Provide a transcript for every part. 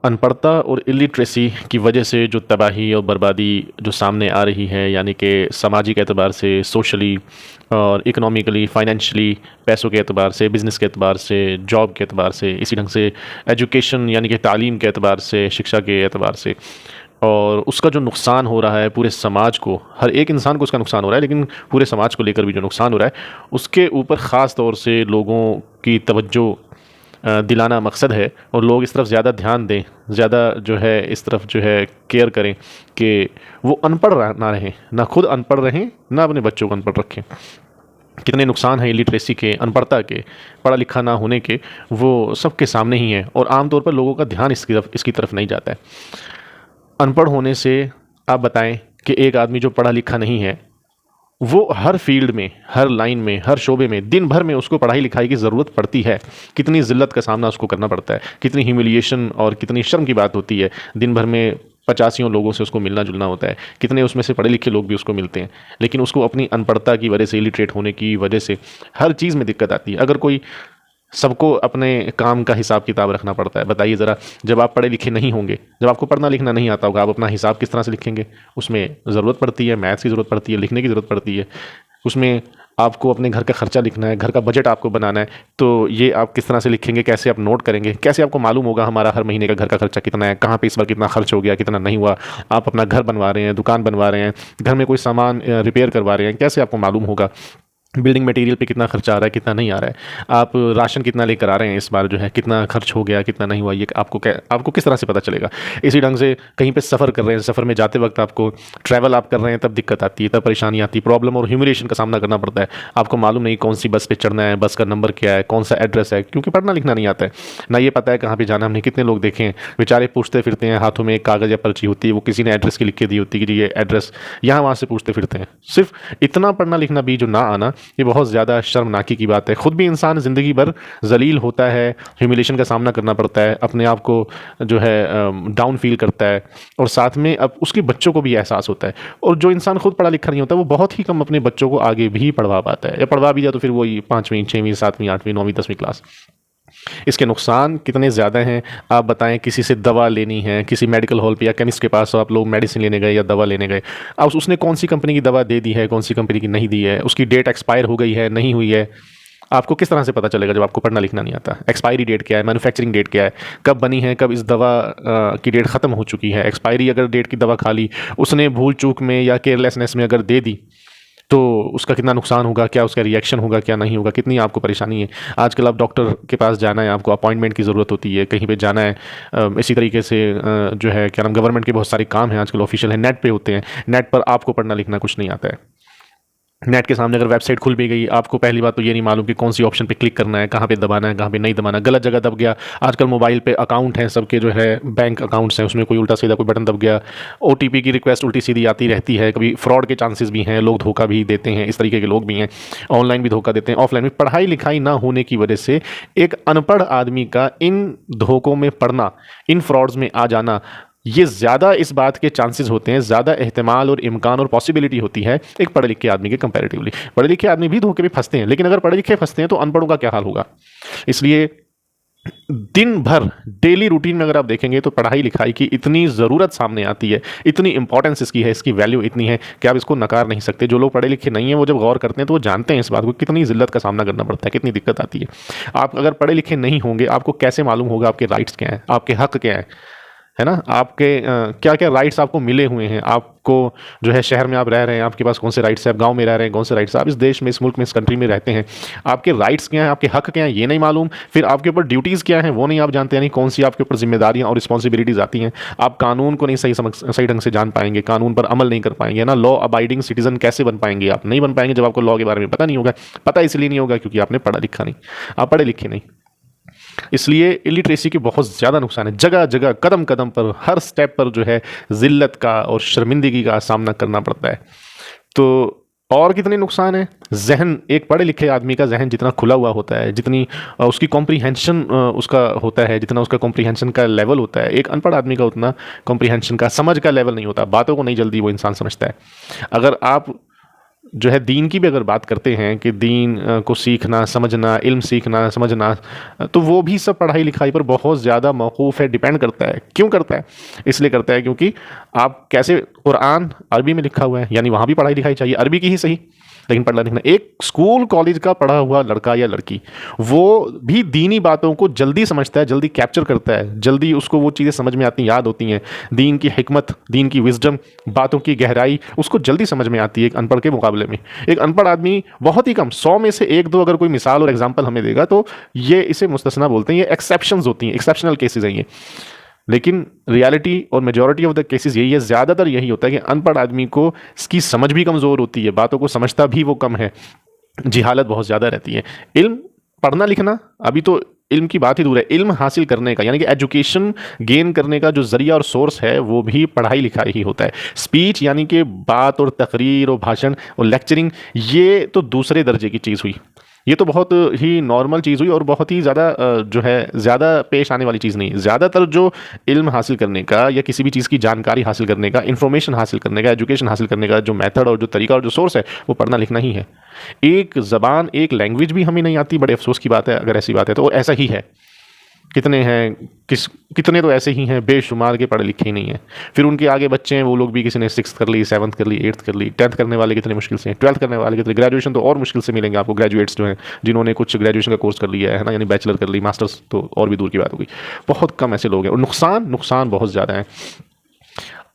अनपढ़ता और इलिटरेसी की वजह से जो तबाही और बर्बादी जो सामने आ रही है, यानी कि सामाजिक एतबार से, सोशली और इकोनॉमिकली, फाइनेंशियली, पैसों के एतबार से, बिज़नेस के एतबार से, जॉब के एतबार से, इसी ढंग से एजुकेशन यानी कि तालीम के एतबार से, शिक्षा के एतबार से, और उसका जो नुकसान हो रहा है पूरे समाज को, हर एक इंसान को उसका नुकसान हो रहा है, लेकिन पूरे समाज को लेकर भी जो नुकसान हो रहा है उसके ऊपर ख़ास तौर से लोगों की तवज्जो दिलाना मकसद है। और लोग इस तरफ ज़्यादा ध्यान दें, ज़्यादा जो है इस तरफ जो है केयर करें कि वो अनपढ़ ना रहें, ना खुद अनपढ़ रहें, ना अपने बच्चों को अनपढ़ रखें। कितने नुकसान हैं इलिटरेसी के, अनपढ़ता के, पढ़ा लिखा ना होने के, वो सबके सामने ही हैं और आम तौर पर लोगों का ध्यान इसकी तरफ नहीं जाता है। अनपढ़ होने से आप बताएं कि एक आदमी जो पढ़ा लिखा नहीं है वो हर फील्ड में, हर लाइन में, हर शोबे में दिन भर में उसको पढ़ाई लिखाई की ज़रूरत पड़ती है। कितनी ज़िल्लत का सामना उसको करना पड़ता है, कितनी ह्यूमिलिएशन और कितनी शर्म की बात होती है। दिन भर में पचासियों लोगों से उसको मिलना जुलना होता है, कितने उसमें से पढ़े लिखे लोग भी उसको मिलते हैं, लेकिन उसको अपनी अनपढ़ता की वजह से, इलिटरेट होने की वजह से हर चीज़ में दिक्कत आती है। अगर कोई, सबको अपने काम का हिसाब किताब रखना पड़ता है। बताइए ज़रा, जब आप पढ़े लिखे नहीं होंगे, जब आपको पढ़ना लिखना नहीं आता होगा, आप अपना हिसाब किस तरह से लिखेंगे? उसमें ज़रूरत पड़ती है, मैथ्स की ज़रूरत पड़ती है, लिखने की ज़रूरत पड़ती है। उसमें आपको अपने घर का खर्चा लिखना है, घर का बजट आपको बनाना है, तो ये आप किस तरह से लिखेंगे? कैसे आप नोट करेंगे? कैसे आपको मालूम होगा हमारा हर महीने का घर का खर्चा कितना है, कहाँ पे इस बार कितना खर्च हो गया, कितना नहीं हुआ? आप अपना घर बनवा रहे हैं, दुकान बनवा रहे हैं, घर में कोई सामान रिपेयर करवा रहे हैं, कैसे आपको मालूम होगा बिल्डिंग मटेरियल पे कितना खर्चा आ रहा है, कितना नहीं आ रहा है? आप राशन कितना लेकर आ रहे हैं इस बार, जो है कितना खर्च हो गया, कितना नहीं हुआ, ये आपको किस तरह से पता चलेगा? इसी ढंग से कहीं पे सफ़र कर रहे हैं, सफ़र में जाते वक्त आपको ट्रैवल आप कर रहे हैं, तब दिक्कत आती है, तब परेशानी आती है, प्रॉब्लम और ह्यूमिलेशन का सामना करना पड़ता है। आपको मालूम नहीं कौन सी बस पे चढ़ना है, बस का नंबर क्या है, कौन सा एड्रेस है, क्योंकि पढ़ना लिखना नहीं आता है, ना ये पता है कहाँ पर जाना। हमने कितने लोग देखे हैं बेचारे पूछते फिरते हैं, हाथों में एक कागज़ या पर्ची होती है, वो किसी ने एड्रेस की लिख के दी होती है कि ये एड्रेस, यहाँ वहाँ से पूछते फिरते हैं। सिर्फ इतना पढ़ना लिखना भी जो ना आना, ये बहुत ज़्यादा शर्मनाकी की बात है। खुद भी इंसान ज़िंदगी भर जलील होता है, ह्यूमिलेशन का सामना करना पड़ता है, अपने आप को जो है डाउन फील करता है, और साथ में अब उसके बच्चों को भी एहसास होता है। और जो इंसान खुद पढ़ा लिखा नहीं होता वो बहुत ही कम अपने बच्चों को आगे भी पढ़वा पाता है, या पढ़वा भी दिया तो फिर वही 5वीं 6वीं 7वीं 8वीं 9वीं 10वीं क्लास। इसके नुकसान कितने ज़्यादा हैं आप बताएं। किसी से दवा लेनी है, किसी मेडिकल हॉल पे या केमिस्ट के पास आप लोग मेडिसिन लेने गए या दवा लेने गए, अब उसने कौन सी कंपनी की दवा दे दी है, कौन सी कंपनी की नहीं दी है, उसकी डेट एक्सपायर हो गई है, नहीं हुई है, आपको किस तरह से पता चलेगा जब आपको पढ़ना लिखना नहीं आता? एक्सपायरी डेट क्या है, मैन्युफैक्चरिंग डेट क्या है, कब बनी है, कब इस दवा की डेट ख़त्म हो चुकी है। एक्सपायरी अगर डेट की दवा खा ली उसने भूल चूक में या केयरलेसनेस में अगर दे दी तो उसका कितना नुकसान होगा, क्या उसका रिएक्शन होगा, क्या नहीं होगा, कितनी आपको परेशानी है। आजकल आप डॉक्टर के पास जाना है, आपको अपॉइंटमेंट की ज़रूरत होती है, कहीं पे जाना है, इसी तरीके से जो है क्या नाम, गवर्नमेंट के बहुत सारे काम हैं आजकल ऑफिशियल है, नेट पे होते हैं। नेट पर आपको पढ़ना लिखना कुछ नहीं आता है। नेट के सामने अगर वेबसाइट खुल भी गई, आपको पहली बात तो ये नहीं मालूम कि कौन सी ऑप्शन पे क्लिक करना है, कहाँ पे दबाना है, कहाँ पे नहीं दबाना, गलत जगह दब गया। आजकल मोबाइल पे अकाउंट हैं सबके, जो है बैंक अकाउंट्स हैं, उसमें कोई उल्टा सीधा कोई बटन दब गया, ओटीपी की रिक्वेस्ट उल्टी सीधी आती रहती है, कभी फ्रॉड के चांसेस भी हैं, लोग धोखा भी देते हैं, इस तरीके के लोग भी हैं, ऑनलाइन भी धोखा देते हैं, ऑफलाइन भी। पढ़ाई लिखाई ना होने की वजह से एक अनपढ़ आदमी का इन धोखों में पड़ना, इन फ्रॉड्स में आ जाना, ये ज़्यादा इस बात के चांसेस होते हैं, ज़्यादा एहतमाल और इम्कान और पॉसिबिलिटी होती है एक पढ़े लिखे आदमी के कंपैरेटिवली। पढ़े लिखे आदमी भी धोखे में फंसते हैं, लेकिन अगर पढ़े लिखे फंसते हैं तो अनपढ़ों का क्या हाल होगा? इसलिए दिन भर डेली रूटीन में अगर आप देखेंगे तो पढ़ाई लिखाई की इतनी ज़रूरत सामने आती है, इतनी इंपॉर्टेंस इसकी है, इसकी वैल्यू इतनी है कि आप इसको नकार नहीं सकते। जो लोग पढ़े लिखे नहीं हैं वो जब गौर करते हैं तो वो जानते हैं इस बात को, कितनी ज़िल्लत का सामना करना पड़ता है, कितनी दिक्कत आती है। आप अगर पढ़े लिखे नहीं होंगे, आपको कैसे मालूम होगा आपके राइट्स क्या हैं, आपके हक़ क्या हैं, है ना? आपके क्या क्या राइट्स आपको मिले हुए हैं, आपको जो है शहर में आप रह रहे हैं, आपके पास कौन से राइट्स हैं, आप गांव में रह रहे हैं, कौन से राइट्स, आप इस देश में, इस मुल्क में, इस कंट्री में रहते हैं, आपके राइट्स क्या हैं, आपके हक क्या हैं, ये नहीं मालूम। फिर आपके ऊपर ड्यूटीज़ क्या हैं वो नहीं आप जानते, यानी कौन सी आपके ऊपर जिम्मेदारियां और रिस्पॉन्सिबिलिटीज़ आती हैं। आप कानून को नहीं सही ढंग से जान पाएंगे, कानून पर अमल नहीं कर पाएंगे ना। लॉ अबाइडिंग सिटीजन कैसे बन पाएंगे? आप नहीं बन पाएंगे जब आपको लॉ के बारे में पता नहीं होगा। पता इसलिए नहीं होगा क्योंकि आपने पढ़ा लिखा नहीं, आप पढ़े लिखे नहीं। इसलिए इलिटरेसी के बहुत ज़्यादा नुकसान है। जगह जगह, कदम कदम पर, हर स्टेप पर जो है ज़िल्लत का और शर्मिंदगी का सामना करना पड़ता है। तो और कितने नुकसान हैं? जहन, एक पढ़े लिखे आदमी का जहन जितना खुला हुआ होता है, जितनी उसकी कॉम्प्रीहेंशन उसका होता है, जितना उसका कॉम्प्रीहेंशन का लेवल होता है, एक अनपढ़ आदमी का उतना कॉम्प्रीहेंशन का, समझ का लेवल नहीं होता। बातों को नहीं जल्दी वो इंसान समझता है। अगर आप जो है दीन की भी अगर बात करते हैं कि दीन को सीखना, समझना, इल्म सीखना, समझना, तो वो भी सब पढ़ाई लिखाई पर बहुत ज़्यादा मौकूफ़ है, डिपेंड करता है। क्यों करता है? इसलिए करता है क्योंकि आप कैसे, कुरान अरबी में लिखा हुआ है, यानी वहाँ भी पढ़ाई लिखाई चाहिए, अरबी की ही सही, लेकिन पढ़ना लिखना। एक स्कूल कॉलेज का पढ़ा हुआ लड़का या लड़की वो भी दीनी बातों को जल्दी समझता है, जल्दी कैप्चर करता है, जल्दी उसको वो चीज़ें समझ में आती हैं, याद होती हैं। दीन की हिकमत, दीन की विजडम, बातों की गहराई उसको जल्दी समझ में आती है एक अनपढ़ के मुकाबले में। एक अनपढ़ आदमी बहुत ही कम, 100 में से एक दो अगर कोई मिसाल और एग्जाम्पल हमें देगा तो ये इसे मुस्तस्ना बोलते हैं, ये एक्सेप्शंस होती हैं, एक्सेप्शनल केसेस हैं ये। लेकिन रियलिटी और मेजॉरिटी ऑफ द केसेस यही है, ज़्यादातर यही होता है कि अनपढ़ आदमी को इसकी समझ भी कमज़ोर होती है, बातों को समझता भी वो कम है, जिहालत बहुत ज़्यादा रहती है। इल्म, पढ़ना लिखना, अभी तो इल्म की बात ही दूर है, इल्म हासिल करने का यानी कि एजुकेशन गेन करने का जो ज़रिया और सोर्स है वो भी पढ़ाई लिखाई ही होता है। स्पीच यानी कि बात और तकरीर और भाषण और लेक्चरिंग, ये तो दूसरे दर्जे की चीज़ हुई, ये तो बहुत ही नॉर्मल चीज़ हुई और बहुत ही ज़्यादा जो है ज़्यादा पेश आने वाली चीज़ नहीं। ज़्यादातर जो इल्म हासिल करने का या किसी भी चीज़ की जानकारी हासिल करने का, इंफॉर्मेशन हासिल करने का, एजुकेशन हासिल करने का जो मेथड और जो तरीका और जो सोर्स है वो पढ़ना लिखना ही है। एक ज़बान, एक लैंग्वेज भी हमें नहीं आती, बड़े अफसोस की बात है अगर ऐसी बात है तो, ऐसा ही है। कितने हैं, कितने तो ऐसे ही हैं बेशुमार के पढ़े लिखे ही नहीं हैं। फिर उनके आगे बच्चे हैं, वो लोग भी किसी ने 6th कर ली, 7th कर ली, 8th कर ली, 10th करने वाले कितने मुश्किल से हैं, 12th करने वाले कितने, ग्रेजुएशन तो और मुश्किल से मिलेंगे आपको, ग्रेजुएट्स जो हैं जिन्होंने कुछ ग्रेजुएशन का कोर्स कर लिया है ना, यानी बैचलर कर ली, मास्टर्स तो और भी दूर की बात होगी। बहुत कम ऐसे लोग हैं और नुकसान बहुत ज़्यादा है।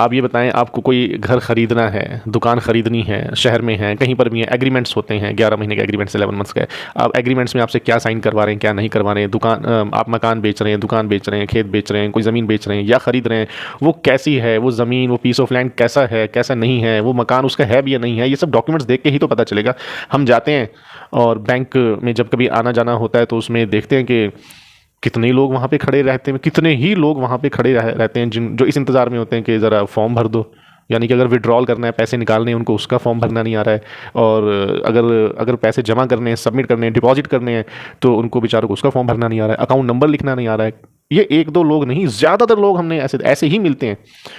आप ये बताएं, आपको कोई घर ख़रीदना है, दुकान ख़रीदनी है, शहर में है, कहीं पर भी है, एग्रीमेंट्स होते हैं, 11 महीने के एग्रीमेंट्स, 11 मंथ्स का है। आप एग्रीमेंट्स में आपसे क्या साइन करवा रहे हैं, क्या नहीं करवा रहे हैं, आप मकान बेच रहे हैं, दुकान बेच रहे हैं, खेत बेच रहे हैं, कोई ज़मीन बेच रहे हैं या ख़रीद रहे हैं, वो कैसी है, वो ज़मीन, वो पीस ऑफ लैंड कैसा है, कैसा नहीं है, वो मकान उसका है भी या नहीं है, ये सब डॉक्यूमेंट्स देख के ही तो पता चलेगा। हम जाते हैं और बैंक में जब कभी आना जाना होता है तो उसमें देखते हैं कि कितने लोग वहाँ पे खड़े रहते हैं, कितने ही लोग वहाँ पे खड़े रहते हैं जो इस इंतज़ार में होते हैं कि ज़रा फॉर्म भर दो, यानी कि अगर विड्रॉल करना है, पैसे निकालने हैं, उनको उसका फॉर्म भरना नहीं आ रहा है, और अगर पैसे जमा करने हैं, सबमिट करने हैं, डिपॉजिट करने हैं तो उनको बेचारों को उसका फॉर्म भरना नहीं आ रहा है, अकाउंट नंबर लिखना नहीं आ रहा है। ये एक दो लोग नहीं, ज़्यादातर लोग हमने ऐसे ही मिलते हैं,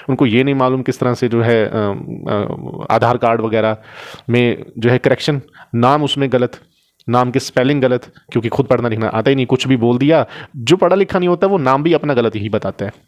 उनको ये नहीं मालूम किस तरह से जो है आधार कार्ड वगैरह में जो है करेक्शन, नाम उसमें गलत, नाम की स्पेलिंग गलत, क्योंकि खुद पढ़ना लिखना आता ही नहीं, कुछ भी बोल दिया। जो पढ़ा लिखा नहीं होता वो नाम भी अपना गलत ही बताता है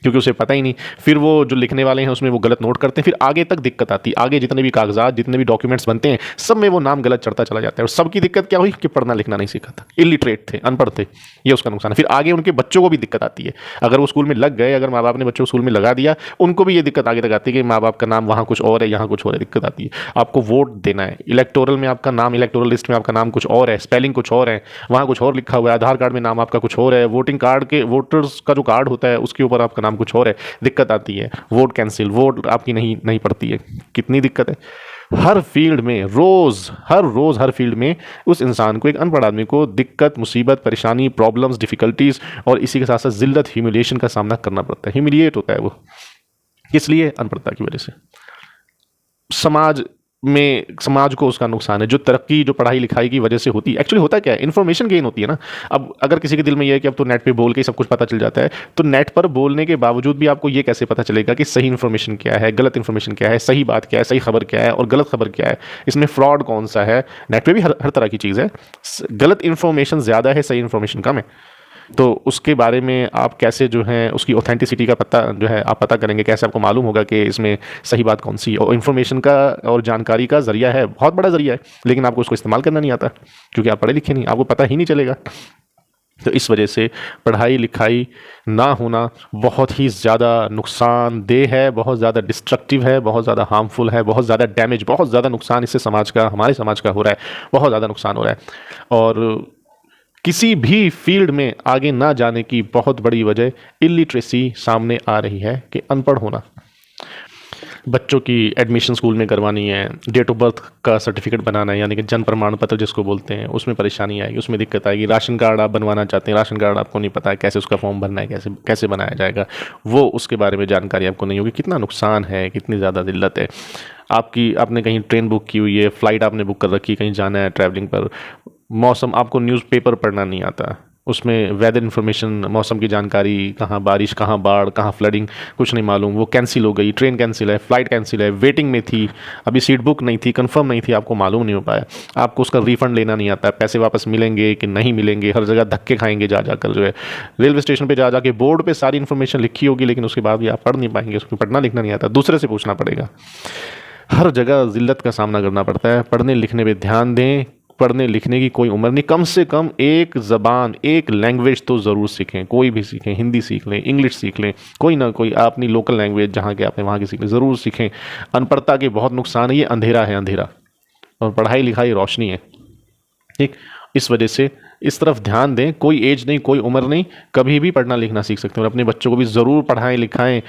क्योंकि उसे पता ही नहीं। फिर वो जो लिखने वाले हैं उसमें वो गलत नोट करते हैं, फिर आगे तक दिक्कत आती है। आगे जितने भी कागजात, जितने भी डॉक्यूमेंट्स बनते हैं, सब में वो नाम गलत चढ़ता चला जाता है। और सबकी दिक्कत क्या हुई कि पढ़ना लिखना नहीं सीखा था, इलिटरेट थे, अनपढ़ थे, ये उसका नुकसान है। फिर आगे उनके बच्चों को भी दिक्कत आती है, अगर वो स्कूल में लग गए, अगर माँ बाप ने बच्चों को स्कूल में लगा दिया, उनको भी ये दिक्कत आगे तक आती है कि माँ बाप का नाम वहाँ कुछ और है, यहाँ कुछ और है, दिक्कत आती है। आपको वोट देना है, इलेक्टोरल में आपका नाम, इलेक्टोरल लिस्ट में आपका नाम कुछ और है, स्पेलिंग कुछ और है, वहाँ कुछ और लिखा हुआ है, आधार कार्ड में नाम आपका कुछ और है, वोटिंग कार्ड के, वोटर्स का जो कार्ड होता है उसके ऊपर आपका नाम कुछ और है, दिक्कत आती है। वोट कैंसिल, वोट आपकी नहीं पड़ती है, कितनी दिक्कत है। हर फील्ड में हर फील्ड में उस इंसान को, एक अनपढ़ आदमी को दिक्कत, मुसीबत, परेशानी, प्रॉब्लम्स, डिफिकल्टीज और इसी के साथ साथ जिल्लत, ह्यूमिलिएशन का सामना करना पड़ता है। ह्यूमिलिएट होता है वो, किस लिए? अनपढ़ता की वजह से। समाज को उसका नुकसान है, जो तरक्की, जो पढ़ाई लिखाई की वजह से होती है। एक्चुअली होता क्या है, इन्फॉर्मेशन गेन होती है ना। अब अगर किसी के दिल में ये है कि अब तो नेट पे बोल के ही सब कुछ पता चल जाता है, तो नेट पर बोलने के बावजूद भी आपको ये कैसे पता चलेगा कि सही इन्फॉर्मेशन क्या है, गलत इन्फॉर्मेशन क्या है, सही बात क्या है, सही खबर क्या है और गलत खबर क्या है, इसमें फ्रॉड कौन सा है। नेट पे भी हर तरह की चीज़ है, गलत इन्फॉर्मेशन ज़्यादा है, सही इन्फॉर्मेशन कम है। तो उसके बारे में आप कैसे जो है उसकी ऑथेंटिसिटी का पता जो है आप पता करेंगे, कैसे आपको मालूम होगा कि इसमें सही बात कौन सी है। और इन्फॉर्मेशन का और जानकारी का ज़रिया है, बहुत बड़ा ज़रिया है, लेकिन आपको उसको इस्तेमाल करना नहीं आता क्योंकि आप पढ़े लिखे नहीं, आपको पता ही नहीं चलेगा। तो इस वजह से पढ़ाई लिखाई ना होना बहुत ही ज़्यादा नुकसानदेह है, बहुत ज़्यादा डिस्ट्रक्टिव है, बहुत ज़्यादा हार्मफुल है, बहुत ज़्यादा डैमेज, बहुत ज़्यादा नुकसान इससे समाज का, हमारे समाज का हो रहा है, बहुत ज़्यादा नुकसान हो रहा है। और किसी भी फील्ड में आगे ना जाने की बहुत बड़ी वजह इलिटरेसी सामने आ रही है कि अनपढ़ होना। बच्चों की एडमिशन स्कूल में करवानी है, डेट ऑफ बर्थ का सर्टिफिकेट बनाना है, यानी कि जन्म प्रमाण पत्र जिसको बोलते हैं, उसमें परेशानी आएगी, उसमें दिक्कत आएगी। राशन कार्ड आप बनवाना चाहते हैं, राशन कार्ड आपको नहीं पता है कैसे उसका फॉर्म भरना है, कैसे बनाया जाएगा, वो उसके बारे में जानकारी आपको नहीं होगी। कितना नुकसान है, कितनी ज़्यादा दिल्लत है। आपने कहीं ट्रेन बुक की हुई है, फ़्लाइट आपने बुक कर रखी है, कहीं जाना है ट्रैवलिंग पर, मौसम, आपको न्यूज़पेपर पढ़ना नहीं आता, उसमें वेदर इन्फॉर्मेशन, मौसम की जानकारी, कहाँ बारिश, कहाँ बाढ़, कहाँ फ्लडिंग, कुछ नहीं मालूम। वो कैंसिल हो गई, ट्रेन कैंसिल है, फ्लाइट कैंसिल है, वेटिंग में थी, अभी सीट बुक नहीं थी, कंफर्म नहीं थी, आपको मालूम नहीं हो पाया, आपको उसका रिफंड लेना नहीं आता, पैसे वापस मिलेंगे कि नहीं मिलेंगे, हर जगह धक्के खाएंगे जा जाकर जो है। रेलवे स्टेशन पर जा जाके बोर्ड पर सारी इन्फॉर्मेशन लिखी होगी, लेकिन उसके बाद भी आप पढ़ नहीं पाएंगे, उसको पढ़ना लिखना नहीं आता, दूसरे से पूछना पड़ेगा। हर जगह ज़िल्लत का सामना करना पड़ता है। पढ़ने लिखने पे ध्यान दें। पढ़ने लिखने की कोई उम्र नहीं, कम से कम एक ज़बान, एक लैंग्वेज तो ज़रूर सीखें, कोई भी सीखें, हिंदी सीख लें, इंग्लिश सीख लें, कोई ना कोई अपनी लोकल लैंग्वेज जहाँ के आपने वहाँ की सीख लें, ज़रूर सीखें। अनपढ़ता के बहुत नुकसान है, ये अंधेरा है, अंधेरा, और पढ़ाई लिखाई रोशनी है, ठीक। इस वजह से इस तरफ ध्यान दें। कोई एज नहीं, कोई उम्र नहीं, कभी भी पढ़ना लिखना सीख सकते हैं, और अपने बच्चों को भी ज़रूर पढ़ाएं लिखाएं।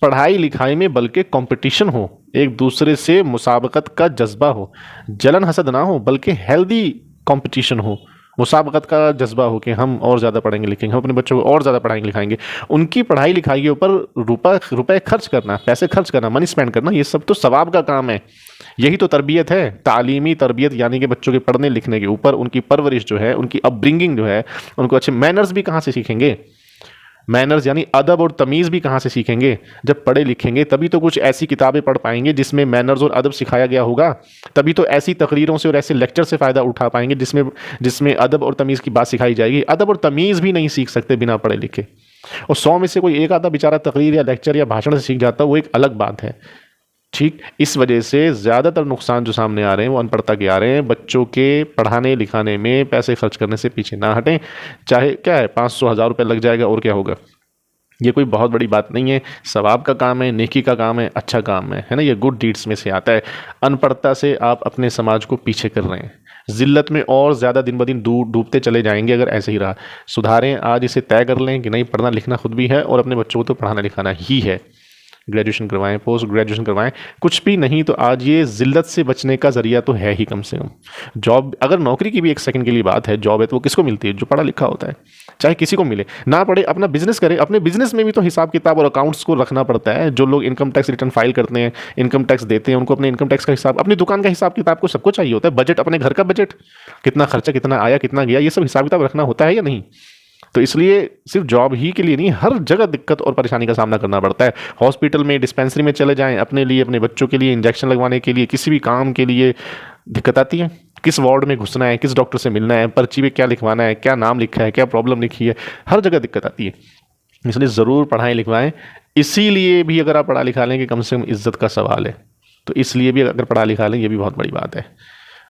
पढ़ाई लिखाई में बल्कि कंपटीशन हो, एक दूसरे से मुसाबकत का जज्बा हो, जलन हसद ना हो, बल्कि हेल्दी कंपटीशन हो, मुसाबकत का जज्बा हो कि हम और ज़्यादा पढ़ेंगे लिखेंगे, हम अपने बच्चों को और ज़्यादा पढ़ाएंगे लिखाएंगे। उनकी पढ़ाई लिखाई के ऊपर रुपए खर्च करना, पैसे खर्च करना, मनी स्पेंड करना, ये सब तो सवाब का काम है। यही तो तरबियत है, तालीमी तरबियत, यानी कि बच्चों के पढ़ने लिखने के ऊपर उनकी परवरिश जो है, उनकी अपब्रिंगिंग जो है, उनको अच्छे मैनर्स भी कहाँ से सीखेंगे, मैनर्स यानी अदब और तमीज़ भी कहाँ से सीखेंगे, जब पढ़े लिखेंगे तभी तो कुछ ऐसी किताबें पढ़ पाएंगे जिसमें मैनर्स और अदब सिखाया गया होगा, तभी तो ऐसी तकरीरों से और ऐसे लेक्चर से फ़ायदा उठा पाएंगे जिसमें जिसमें अदब और तमीज़ की बात सिखाई जाएगी। अदब और तमीज़ भी नहीं सीख सकते बिना पढ़े लिखे, और 100 में से कोई एक आधा बेचारा तकरीर या लेक्चर या भाषण से सीख जाता है, वो एक अलग बात है, ठीक। इस वजह से ज़्यादातर नुकसान जो सामने आ रहे हैं वो अनपढ़ता के आ रहे हैं। बच्चों के पढ़ाने लिखाने में पैसे खर्च करने से पीछे ना हटें, चाहे क्या है 500-1000 रुपये लग जाएगा और क्या होगा, ये कोई बहुत बड़ी बात नहीं है, सवाब का काम है, नेकी का काम है, अच्छा काम है ना, ये गुड डीड्स में से आता है। अनपढ़ता से आप अपने समाज को पीछे कर रहे हैं, ज़िल्लत में और ज़्यादा दिन ब दिन डूबते चले जाएंगे अगर ऐसे ही रहा। सुधारें, आज इसे तय कर लें कि नहीं, पढ़ना लिखना खुद भी है और अपने बच्चों को तो पढ़ाना लिखाना ही है। ग्रेजुएशन करवाएं, पोस्ट ग्रेजुएशन करवाएं, कुछ भी नहीं तो आज ये ज़िल्लत से बचने का ज़रिया तो है ही कम से कम। जॉब, अगर नौकरी की भी एक सेकंड के लिए बात है, जॉब है तो वो किसको मिलती है, जो पढ़ा लिखा होता है, चाहे किसी को मिले ना पढ़े, अपना बिजनेस करे, अपने बिजनेस में भी तो हिसाब किताब और अकाउंट्स को रखना पड़ता है। जो लोग इनकम टैक्स रिटर्न फाइल करते हैं, इनकम टैक्स देते हैं, उनको अपने इनकम टैक्स का हिसाब, अपनी दुकान का हिसाब किताब को सबको चाहिए होता है। बजट, अपने घर का बजट, कितना खर्चा, कितना आया, कितना गया, ये सब हिसाब किताब रखना होता है या नहीं। तो इसलिए सिर्फ जॉब ही के लिए नहीं, हर जगह दिक्कत और परेशानी का सामना करना पड़ता है। हॉस्पिटल में, डिस्पेंसरी में चले जाएं, अपने लिए, अपने बच्चों के लिए इंजेक्शन लगवाने के लिए, किसी भी काम के लिए दिक्कत आती है। किस वार्ड में घुसना है, किस डॉक्टर से मिलना है, पर्ची पे क्या लिखवाना है, क्या नाम लिखा है, क्या प्रॉब्लम लिखी है, हर जगह दिक्कत आती है। इसलिए ज़रूर पढ़ाएं लिखवाएं। इसीलिए भी अगर आप पढ़ा लिखा लें कि कम से कम इज्जत का सवाल है, तो इसलिए भी अगर पढ़ा लिखा लें, ये भी बहुत बड़ी बात है।